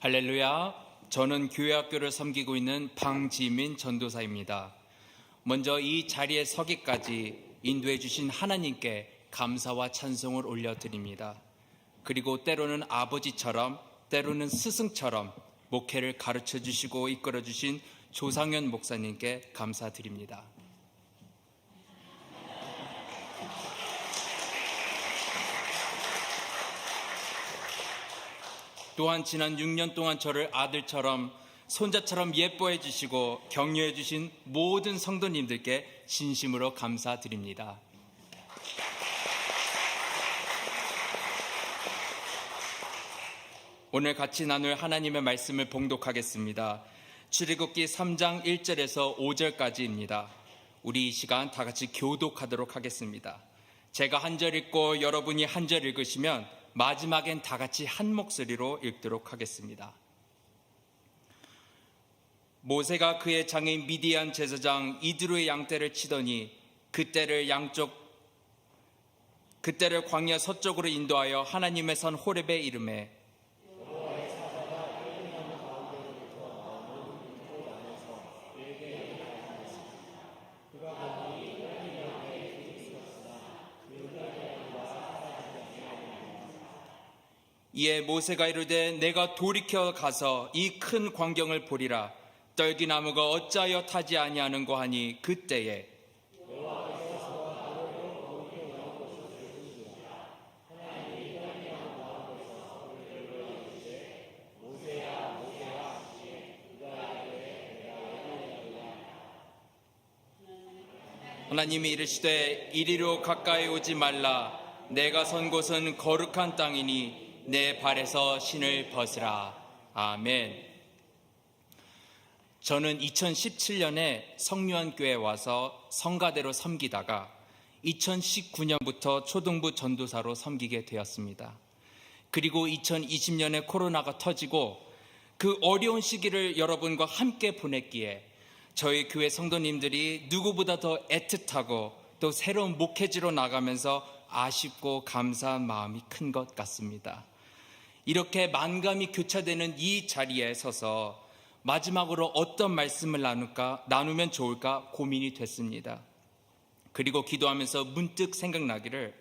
할렐루야. 저는 교회학교를 섬기고 있는 방지민 전도사입니다. 먼저 이 자리에 서기까지 인도해 주신 하나님께 감사와 찬송을 올려드립니다. 그리고 때로는 아버지처럼, 때로는 스승처럼 목회를 가르쳐 주시고 이끌어 주신 조상현 목사님께 감사드립니다. 또한 지난 6년 동안 저를 아들처럼 손자처럼 예뻐해 주시고 격려해 주신 모든 성도님들께 진심으로 감사드립니다. 오늘 같이 나눌 하나님의 말씀을 봉독하겠습니다. 출애굽기 3장 1절에서 5절까지입니다. 우리 이 시간 다 같이 교독하도록 하겠습니다. 제가 한 절 읽고 여러분이 한 절 읽으시면 마지막엔 다 같이 한 목소리로 읽도록 하겠습니다. 모세가 그의 장인 미디안 제사장 이드로의 양떼를 치더니 그떼를 광야 서쪽으로 인도하여 하나님의 산 호렙에 이르매 이에 모세가 이르되 내가 돌이켜 가서 이 큰 광경을 보리라. 떨기나무가 어찌하여 타지 아니하는고 하니 그때에 하나님이 이르시되 이리로 가까이 오지 말라. 내가 선 곳은 거룩한 땅이니 내 발에서 신을 벗으라. 아멘. 저는 2017년에 성류한교회에 와서 성가대로 섬기다가 2019년부터 초등부 전도사로 섬기게 되었습니다. 그리고 2020년에 코로나가 터지고 그 어려운 시기를 여러분과 함께 보냈기에 저희 교회 성도님들이 누구보다 더 애틋하고 또 새로운 목회지로 나가면서 아쉽고 감사한 마음이 큰 것 같습니다. 이렇게 만감이 교차되는 이 자리에 서서 마지막으로 어떤 말씀을 나누면 좋을까 고민이 됐습니다. 그리고 기도하면서 문득 생각나기를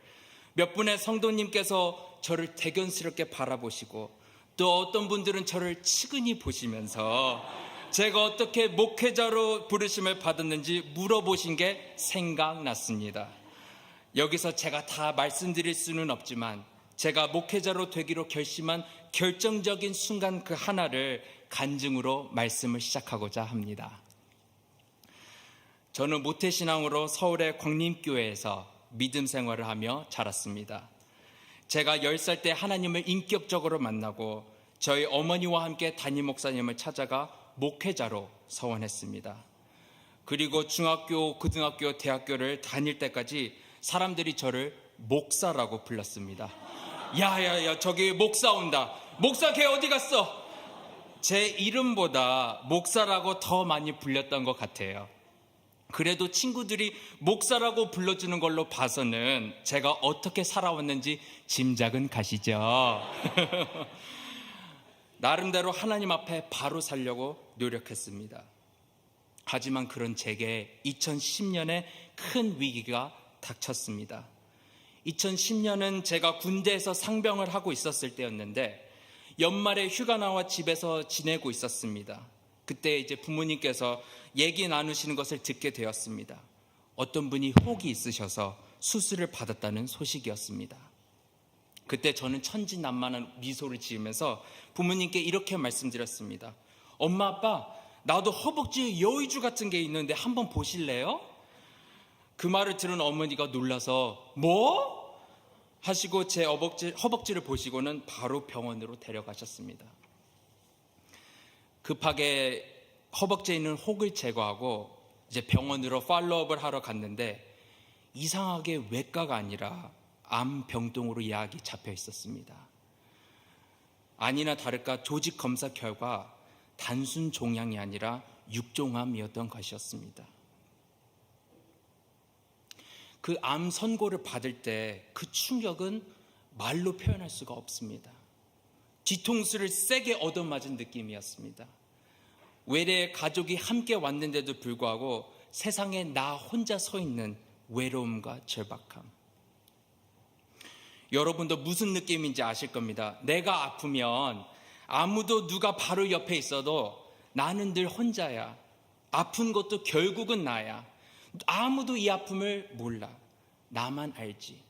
몇 분의 성도님께서 저를 대견스럽게 바라보시고 또 어떤 분들은 저를 측은히 보시면서 제가 어떻게 목회자로 부르심을 받았는지 물어보신 게 생각났습니다. 여기서 제가 다 말씀드릴 수는 없지만 제가 목회자로 되기로 결심한 결정적인 순간 그 하나를 간증으로 말씀을 시작하고자 합니다. 저는 모태신앙으로 서울의 광림교회에서 믿음 생활을 하며 자랐습니다. 제가 10살 때 하나님을 인격적으로 만나고 저희 어머니와 함께 담임 목사님을 찾아가 목회자로 서원했습니다. 그리고 중학교, 고등학교, 대학교를 다닐 때까지 사람들이 저를 목사라고 불렀습니다. 야야야 저기 목사 온다. 목사 걔 어디 갔어? 제 이름보다 목사라고 더 많이 불렸던 것 같아요. 그래도 친구들이 목사라고 불러주는 걸로 봐서는 제가 어떻게 살아왔는지 짐작은 가시죠? 나름대로 하나님 앞에 바로 살려고 노력했습니다. 하지만 그런 제게 2010년에 큰 위기가 닥쳤습니다. 2010년은 제가 군대에서 상병을 하고 있었을 때였는데 연말에 휴가 나와 집에서 지내고 있었습니다. 그때 이제 부모님께서 얘기 나누시는 것을 듣게 되었습니다. 어떤 분이 혹이 있으셔서 수술을 받았다는 소식이었습니다. 그때 저는 천진난만한 미소를 지으면서 부모님께 이렇게 말씀드렸습니다. 엄마 아빠 나도 허벅지에 여의주 같은 게 있는데 한번 보실래요? 그 말을 들은 어머니가 놀라서 뭐? 하시고 제 허벅지를 보시고는 바로 병원으로 데려가셨습니다. 급하게 허벅지에 있는 혹을 제거하고 이제 병원으로 팔로우업을 하러 갔는데 이상하게 외과가 아니라 암병동으로 예약이 잡혀 있었습니다. 아니나 다를까 조직 검사 결과 단순 종양이 아니라 육종암이었던 것이었습니다. 그 암 선고를 받을 때 그 충격은 말로 표현할 수가 없습니다. 뒤통수를 세게 얻어맞은 느낌이었습니다. 외래 가족이 함께 왔는데도 불구하고 세상에 나 혼자 서 있는 외로움과 절박함. 여러분도 무슨 느낌인지 아실 겁니다. 내가 아프면 아무도 누가 바로 옆에 있어도 나는 늘 혼자야. 아픈 것도 결국은 나야. 아무도 이 아픔을 몰라. 나만 알지.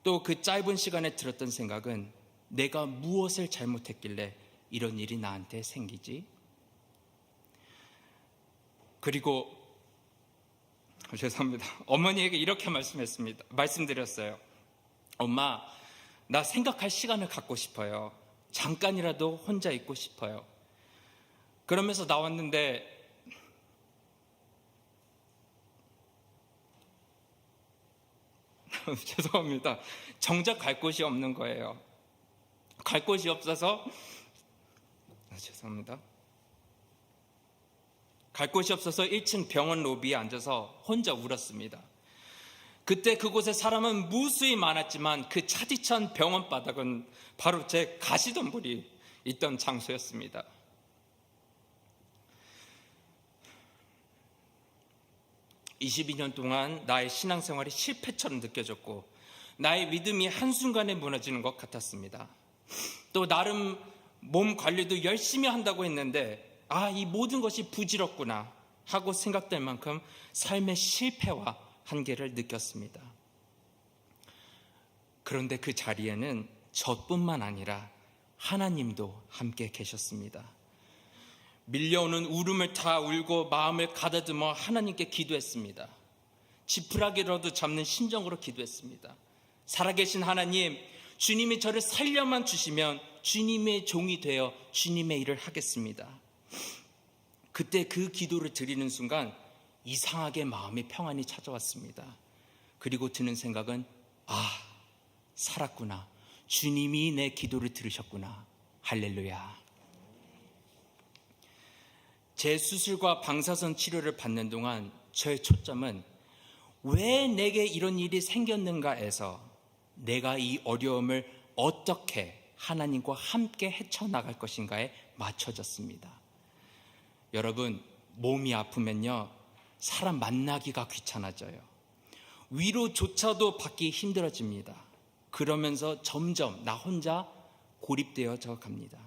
또 그 짧은 시간에 들었던 생각은 내가 무엇을 잘못했길래 이런 일이 나한테 생기지? 그리고 죄송합니다. 어머니에게 이렇게 말씀드렸어요. 엄마, 나 생각할 시간을 갖고 싶어요. 잠깐이라도 혼자 있고 싶어요. 그러면서 나왔는데 죄송합니다. 정작 갈 곳이 없는 거예요. 갈 곳이 없어서 죄송합니다. 갈 곳이 없어서 1층 병원 로비에 앉아서 혼자 울었습니다. 그때 그곳에 사람은 무수히 많았지만 그 차디찬 병원 바닥은 바로 제 가시덤불이 있던 장소였습니다. (22년) 동안 나의 신앙생활이 실패처럼 느껴졌고 나의 믿음이 한순간에 무너지는 것 같았습니다. 또 나름 몸 관리도 열심히 한다고 했는데 이 모든 것이 부질없구나 하고 생각될 만큼 삶의 실패와 한계를 느꼈습니다. 그런데 그 자리에는 저뿐만 아니라 하나님도 함께 계셨습니다. 밀려오는 울음을 다 울고 마음을 가다듬어 하나님께 기도했습니다. 지푸라기라도 잡는 심정으로 기도했습니다. 살아계신 하나님, 주님이 저를 살려만 주시면 주님의 종이 되어 주님의 일을 하겠습니다. 그때 그 기도를 드리는 순간 이상하게 마음의 평안이 찾아왔습니다. 그리고 드는 생각은 살았구나. 주님이 내 기도를 들으셨구나. 할렐루야. 제 수술과 방사선 치료를 받는 동안 저의 초점은 왜 내게 이런 일이 생겼는가에서 내가 이 어려움을 어떻게 하나님과 함께 헤쳐나갈 것인가에 맞춰졌습니다. 여러분, 몸이 아프면요, 사람 만나기가 귀찮아져요. 위로조차도 받기 힘들어집니다. 그러면서 점점 나 혼자 고립되어져 갑니다.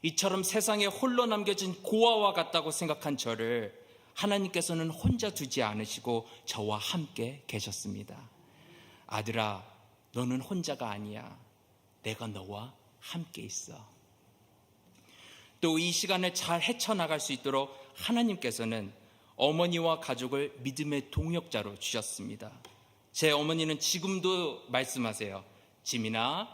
이처럼 세상에 홀로 남겨진 고아와 같다고 생각한 저를 하나님께서는 혼자 두지 않으시고 저와 함께 계셨습니다. 아들아, 너는 혼자가 아니야. 내가 너와 함께 있어. 또 이 시간을 잘 헤쳐나갈 수 있도록 하나님께서는 어머니와 가족을 믿음의 동역자로 주셨습니다. 제 어머니는 지금도 말씀하세요. 지민아,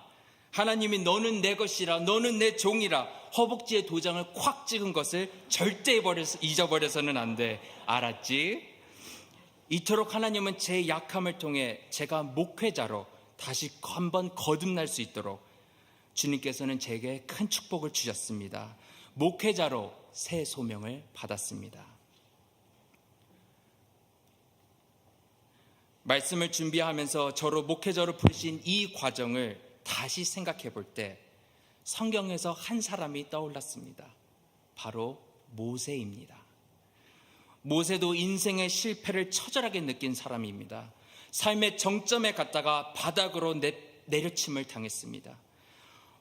하나님이 너는 내 것이라, 너는 내 종이라 허벅지에 도장을 콱 찍은 것을 절대 잊어버려서는 안 돼. 알았지? 이토록 하나님은 제 약함을 통해 제가 목회자로 다시 한번 거듭날 수 있도록 주님께서는 제게 큰 축복을 주셨습니다. 목회자로 새 소명을 받았습니다. 말씀을 준비하면서 저로 목회자로 부르신 이 과정을 다시 생각해 볼 때 성경에서 한 사람이 떠올랐습니다. 바로 모세입니다. 모세도 인생의 실패를 처절하게 느낀 사람입니다. 삶의 정점에 갔다가 바닥으로 내려침을 당했습니다.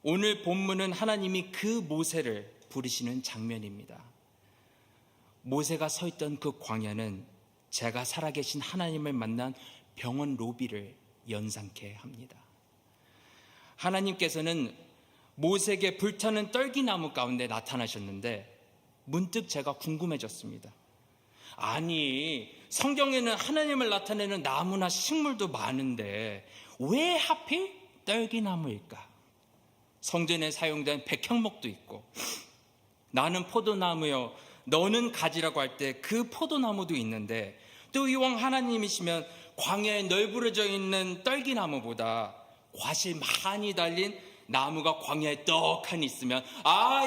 오늘 본문은 하나님이 그 모세를 부르시는 장면입니다. 모세가 서 있던 그 광야는 제가 살아계신 하나님을 만난 병원 로비를 연상케 합니다. 하나님께서는 모세에게 불타는 떨기나무 가운데 나타나셨는데 문득 제가 궁금해졌습니다. 아니, 성경에는 하나님을 나타내는 나무나 식물도 많은데 왜 하필 떨기나무일까? 성전에 사용된 백향목도 있고 나는 포도나무요 너는 가지라고 할 때 그 포도나무도 있는데 또 이왕 하나님이시면 광야에 널브러져 있는 떨기나무보다 과실 많이 달린 나무가 광야에 떡하니 있으면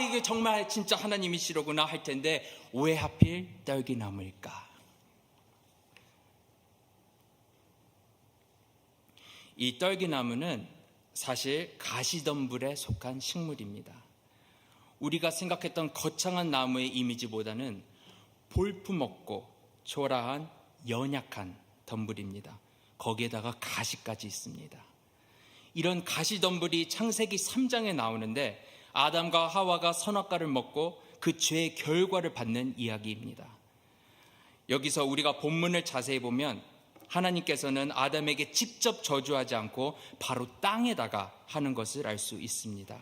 이게 정말 진짜 하나님이시로구나 할 텐데 왜 하필 떨기나무일까? 이 떨기나무는 사실 가시덤불에 속한 식물입니다. 우리가 생각했던 거창한 나무의 이미지보다는 볼품없고 초라한 연약한 덤불입니다. 거기에다가 가시까지 있습니다. 이런 가시덤불이 창세기 3장에 나오는데 아담과 하와가 선악과를 먹고 그 죄의 결과를 받는 이야기입니다. 여기서 우리가 본문을 자세히 보면 하나님께서는 아담에게 직접 저주하지 않고 바로 땅에다가 하는 것을 알 수 있습니다.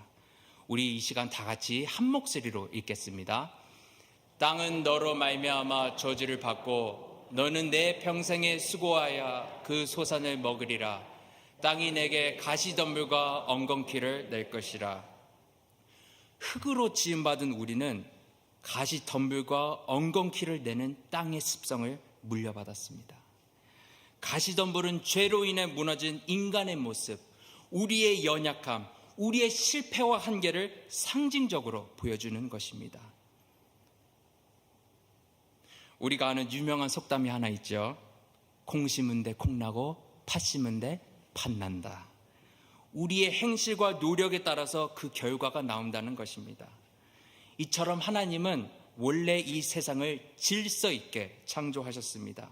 우리 이 시간 다 같이 한 목소리로 읽겠습니다. 땅은 너로 말미암아 저주를 받고 너는 내 평생에 수고하여 그 소산을 먹으리라. 땅이 내게 가시덤불과 엉겅퀴를 낼 것이라. 흙으로 지음받은 우리는 가시덤불과 엉겅퀴를 내는 땅의 습성을 물려받았습니다. 가시덤불은 죄로 인해 무너진 인간의 모습, 우리의 연약함, 우리의 실패와 한계를 상징적으로 보여주는 것입니다. 우리가 아는 유명한 속담이 하나 있죠. 콩 심은 데 콩 나고 팥 심은 데 팥 난다. 우리의 행실과 노력에 따라서 그 결과가 나온다는 것입니다. 이처럼 하나님은 원래 이 세상을 질서 있게 창조하셨습니다.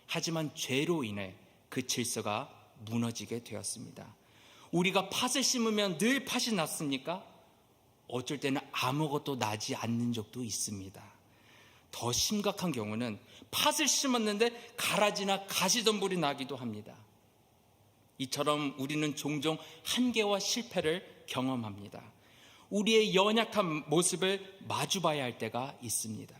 하지만 죄로 인해 그 질서가 무너지게 되었습니다. 우리가 팥을 심으면 늘 팥이 났습니까? 어쩔 때는 아무것도 나지 않는 적도 있습니다. 더 심각한 경우는 팥을 심었는데 가라지나 가시덤불이 나기도 합니다. 이처럼 우리는 종종 한계와 실패를 경험합니다. 우리의 연약한 모습을 마주봐야 할 때가 있습니다.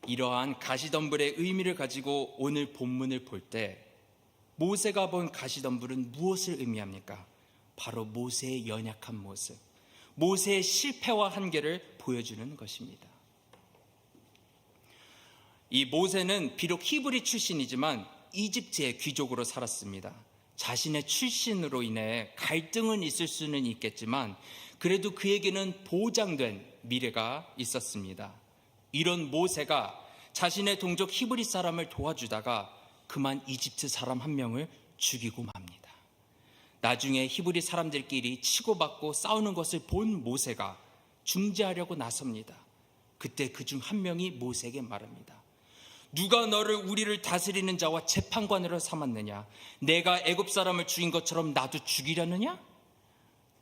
이러한 가시덤불의 의미를 가지고 오늘 본문을 볼 때 모세가 본 가시덤불은 무엇을 의미합니까? 바로 모세의 연약한 모습, 모세의 실패와 한계를 보여주는 것입니다. 이 모세는 비록 히브리 출신이지만 이집트의 귀족으로 살았습니다. 자신의 출신으로 인해 갈등은 있을 수는 있겠지만 그래도 그에게는 보장된 미래가 있었습니다. 이런 모세가 자신의 동족 히브리 사람을 도와주다가 그만 이집트 사람 한 명을 죽이고 맙니다. 나중에 히브리 사람들끼리 치고받고 싸우는 것을 본 모세가 중재하려고 나섭니다. 그때 그중 한 명이 모세에게 말합니다. 누가 너를 우리를 다스리는 자와 재판관으로 삼았느냐? 내가 애굽 사람을 죽인 것처럼 나도 죽이려느냐?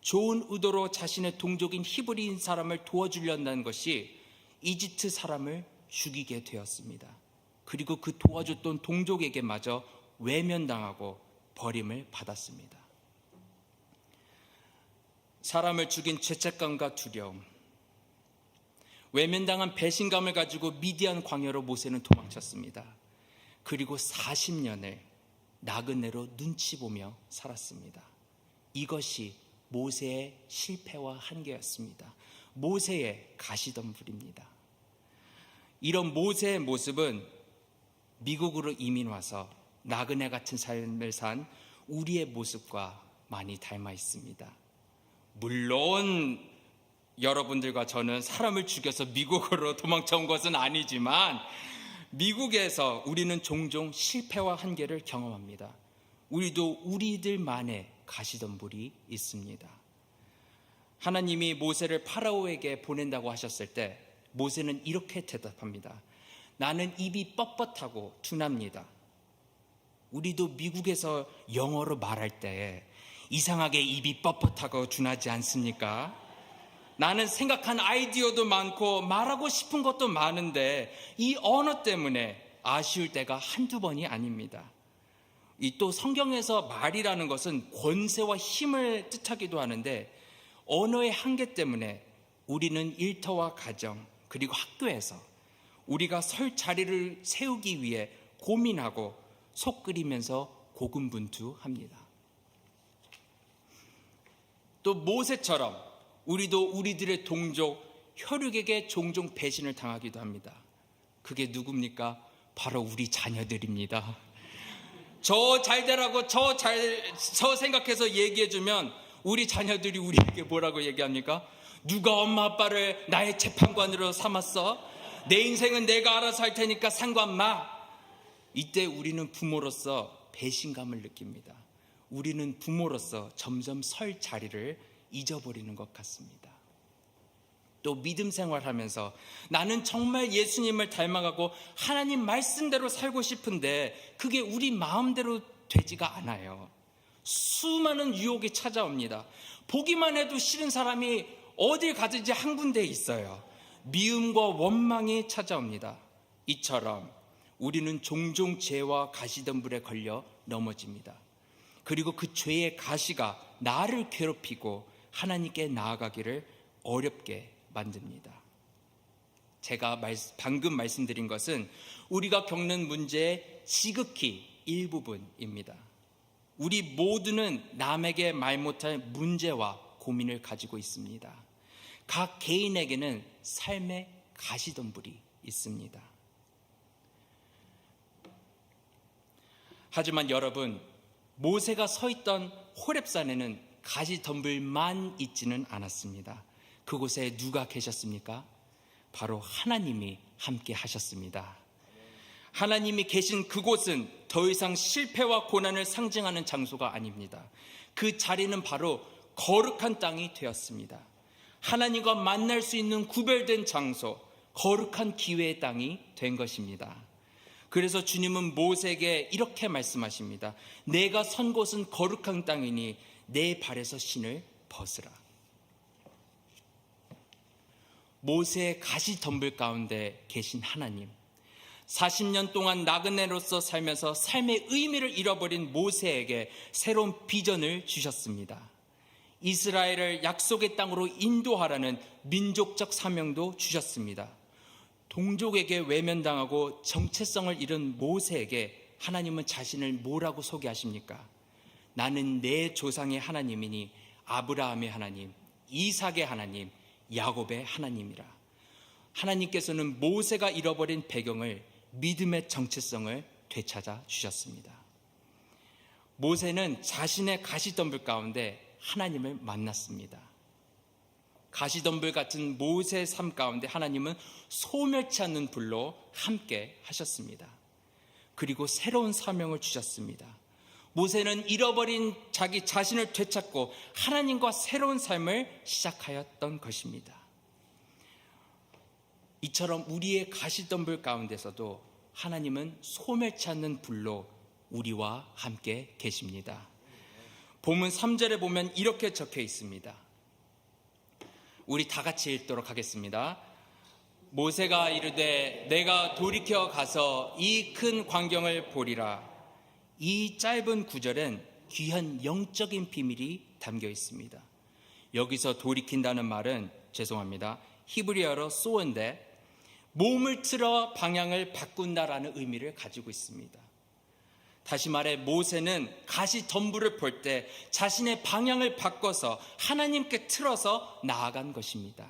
좋은 의도로 자신의 동족인 히브리인 사람을 도와주려는 것이 이집트 사람을 죽이게 되었습니다. 그리고 그 도와줬던 동족에게마저 외면당하고 버림을 받았습니다. 사람을 죽인 죄책감과 두려움, 외면당한 배신감을 가지고 미디안 광야로 모세는 도망쳤습니다. 그리고 40년을 나그네로 눈치 보며 살았습니다. 이것이 모세의 실패와 한계였습니다. 모세의 가시덤불입니다. 이런 모세의 모습은 미국으로 이민 와서 나그네 같은 삶을 산 우리의 모습과 많이 닮아 있습니다. 물론 여러분들과 저는 사람을 죽여서 미국으로 도망쳐온 것은 아니지만 미국에서 우리는 종종 실패와 한계를 경험합니다. 우리도 우리들만의 가시덤불이 있습니다. 하나님이 모세를 파라오에게 보낸다고 하셨을 때 모세는 이렇게 대답합니다. 나는 입이 뻣뻣하고 둔합니다. 우리도 미국에서 영어로 말할 때 이상하게 입이 뻣뻣하고 둔하지 않습니까? 나는 생각한 아이디어도 많고 말하고 싶은 것도 많은데 이 언어 때문에 아쉬울 때가 한두 번이 아닙니다. 이 또 성경에서 말이라는 것은 권세와 힘을 뜻하기도 하는데 언어의 한계 때문에 우리는 일터와 가정 그리고 학교에서 우리가 설 자리를 세우기 위해 고민하고 속 끓이면서 고군분투합니다. 또 모세처럼 우리도 우리들의 동족 혈육에게 종종 배신을 당하기도 합니다. 그게 누굽니까? 바로 우리 자녀들입니다. 저 잘되라고 저 생각해서 얘기해주면 우리 자녀들이 우리에게 뭐라고 얘기합니까? 누가 엄마 아빠를 나의 재판관으로 삼았어? 내 인생은 내가 알아서 할 테니까 상관 마. 이때 우리는 부모로서 배신감을 느낍니다. 우리는 부모로서 점점 설 자리를 잊어버리는 것 같습니다. 또 믿음 생활하면서 나는 정말 예수님을 닮아가고 하나님 말씀대로 살고 싶은데 그게 우리 마음대로 되지가 않아요. 수많은 유혹이 찾아옵니다. 보기만 해도 싫은 사람이 어딜 가든지 한 군데에 있어요. 미움과 원망이 찾아옵니다. 이처럼 우리는 종종 죄와 가시덤불에 걸려 넘어집니다. 그리고 그 죄의 가시가 나를 괴롭히고 하나님께 나아가기를 어렵게 만듭니다. 제가 방금 말씀드린 것은 우리가 겪는 문제의 지극히 일부분입니다. 우리 모두는 남에게 말 못할 문제와 고민을 가지고 있습니다. 각 개인에게는 삶의 가시덤불이 있습니다. 하지만 여러분, 모세가 서 있던 호렙산에는 가시덤불만 있지는 않았습니다. 그곳에 누가 계셨습니까? 바로 하나님이 함께 하셨습니다. 하나님이 계신 그곳은 더 이상 실패와 고난을 상징하는 장소가 아닙니다. 그 자리는 바로 거룩한 땅이 되었습니다. 하나님과 만날 수 있는 구별된 장소, 거룩한 기회의 땅이 된 것입니다. 그래서 주님은 모세에게 이렇게 말씀하십니다. 내가 선 곳은 거룩한 땅이니 내 발에서 신을 벗으라. 모세의 가시덤불 가운데 계신 하나님, 40년 동안 나그네로서 살면서 삶의 의미를 잃어버린 모세에게 새로운 비전을 주셨습니다. 이스라엘을 약속의 땅으로 인도하라는 민족적 사명도 주셨습니다. 동족에게 외면당하고 정체성을 잃은 모세에게 하나님은 자신을 뭐라고 소개하십니까? 나는 내 조상의 하나님이니 아브라함의 하나님, 이삭의 하나님, 야곱의 하나님이라. 하나님께서는 모세가 잃어버린 배경을, 믿음의 정체성을 되찾아 주셨습니다. 모세는 자신의 가시덤불 가운데 하나님을 만났습니다. 가시덤불 같은 모세의 삶 가운데 하나님은 소멸치 않는 불로 함께 하셨습니다. 그리고 새로운 사명을 주셨습니다. 모세는 잃어버린 자기 자신을 되찾고 하나님과 새로운 삶을 시작하였던 것입니다. 이처럼 우리의 가시덤불 가운데서도 하나님은 소멸치 않는 불로 우리와 함께 계십니다. 본문 3절에 보면 이렇게 적혀 있습니다. 우리 다 같이 읽도록 하겠습니다. 모세가 이르되 내가 돌이켜 가서 이 큰 광경을 보리라. 이 짧은 구절엔 귀한 영적인 비밀이 담겨 있습니다. 여기서 돌이킨다는 말은 죄송합니다. 히브리어로 쏘인데 몸을 틀어 방향을 바꾼다라는 의미를 가지고 있습니다. 다시 말해 모세는 가시덤불을 볼 때 자신의 방향을 바꿔서 하나님께 틀어서 나아간 것입니다.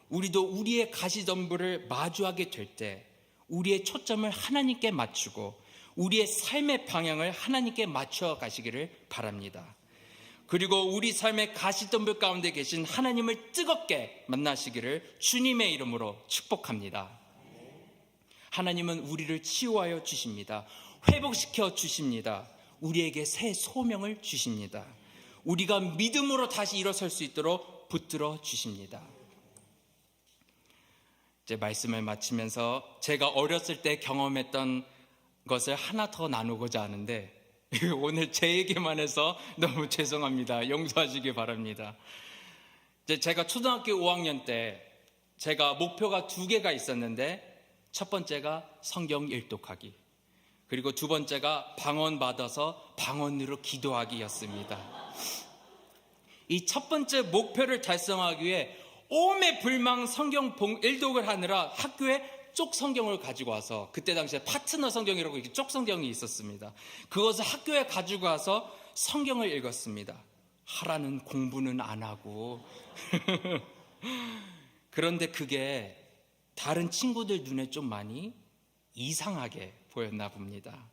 우리도 우리의 가시덤불을 마주하게 될 때 우리의 초점을 하나님께 맞추고 우리의 삶의 방향을 하나님께 맞춰 가시기를 바랍니다. 그리고 우리 삶의 가시덤불 가운데 계신 하나님을 뜨겁게 만나시기를 주님의 이름으로 축복합니다. 하나님은 우리를 치유하여 주십니다. 회복시켜 주십니다. 우리에게 새 소명을 주십니다. 우리가 믿음으로 다시 일어설 수 있도록 붙들어 주십니다. 이제 말씀을 마치면서 제가 어렸을 때 경험했던 것을 하나 더 나누고자 하는데 오늘 제 얘기만 해서 너무 죄송합니다. 용서하시기 바랍니다. 이제 제가 초등학교 5학년 때 제가 목표가 2개가 있었는데 첫 번째가 성경 일독하기, 그리고 두 번째가 방언 받아서 방언으로 기도하기였습니다. 이 첫 번째 목표를 달성하기 위해 오매불망 성경 일독을 하느라 학교에 쪽 성경을 가지고 와서, 그때 당시에 파트너 성경이라고 이렇게 쪽 성경이 있었습니다. 그것을 학교에 가지고 와서 성경을 읽었습니다. 하라는 공부는 안 하고 그런데 그게 다른 친구들 눈에 좀 많이 이상하게 보였나 봅니다.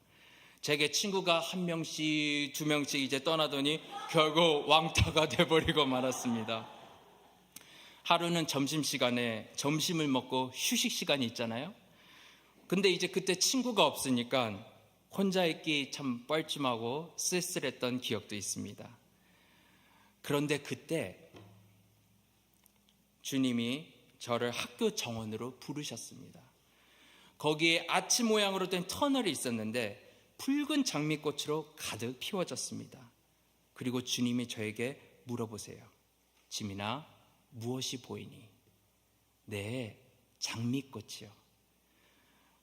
제게 친구가 1명씩 2명씩 이제 떠나더니 결국 왕따가 돼버리고 말았습니다. 하루는 점심시간에 점심을 먹고 휴식 시간이 있잖아요. 근데 이제 그때 친구가 없으니까 혼자 있기 참 뻘쭘하고 쓸쓸했던 기억도 있습니다. 그런데 그때 주님이 저를 학교 정원으로 부르셨습니다. 거기에 아치 모양으로 된 터널이 있었는데 붉은 장미꽃으로 가득 피워졌습니다. 그리고 주님이 저에게 물어보세요. 지민아, 무엇이 보이니? 네, 장미꽃이요.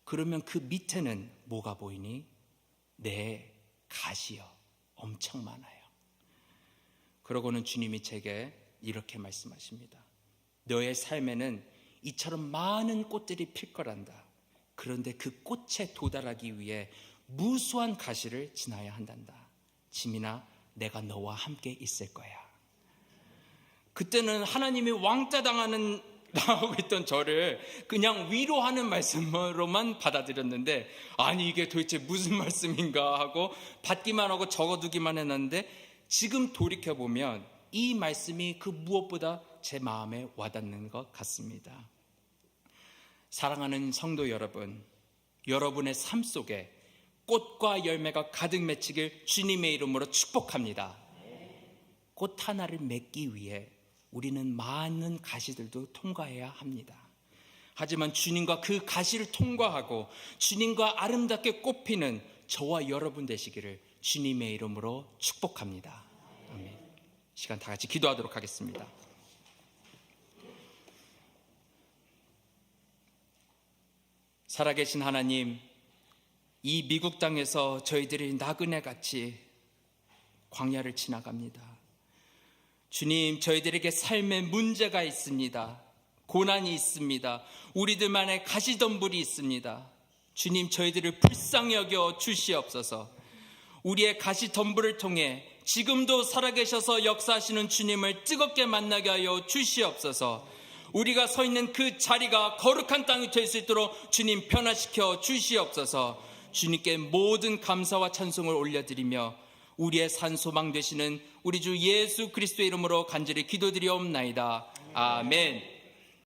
그러면 그 밑에는 뭐가 보이니? 네, 가시요. 엄청 많아요. 그러고는 주님이 제게 이렇게 말씀하십니다. 너의 삶에는 이처럼 많은 꽃들이 필 거란다. 그런데 그 꽃에 도달하기 위해 무수한 가시를 지나야 한단다. 지민아, 내가 너와 함께 있을 거야. 그때는 하나님이 왕따 당하고 있던 저를 그냥 위로하는 말씀으로만 받아들였는데, 아니 이게 도대체 무슨 말씀인가 하고 받기만 하고 적어두기만 했는데, 지금 돌이켜보면 이 말씀이 그 무엇보다 제 마음에 와닿는 것 같습니다. 사랑하는 성도 여러분, 여러분의 삶 속에 꽃과 열매가 가득 맺히길 주님의 이름으로 축복합니다. 꽃 하나를 맺기 위해 우리는 많은 가시들도 통과해야 합니다. 하지만 주님과 그 가시를 통과하고 주님과 아름답게 꽃피는 저와 여러분 되시기를 주님의 이름으로 축복합니다. 아멘. 시간 다 같이 기도하도록 하겠습니다. 살아계신 하나님, 이 미국 땅에서 저희들이 나그네같이 광야를 지나갑니다. 주님, 저희들에게 삶에 문제가 있습니다. 고난이 있습니다. 우리들만의 가시덤불이 있습니다. 주님, 저희들을 불쌍히 여겨 주시옵소서. 우리의 가시덤불을 통해 지금도 살아계셔서 역사하시는 주님을 뜨겁게 만나게 하여 주시옵소서. 우리가 서 있는 그 자리가 거룩한 땅이 될 수 있도록 주님 변화시켜 주시옵소서. 주님께 모든 감사와 찬송을 올려드리며 우리의 산소망 되시는 우리 주 예수 그리스도의 이름으로 간절히 기도드리옵나이다. 아멘.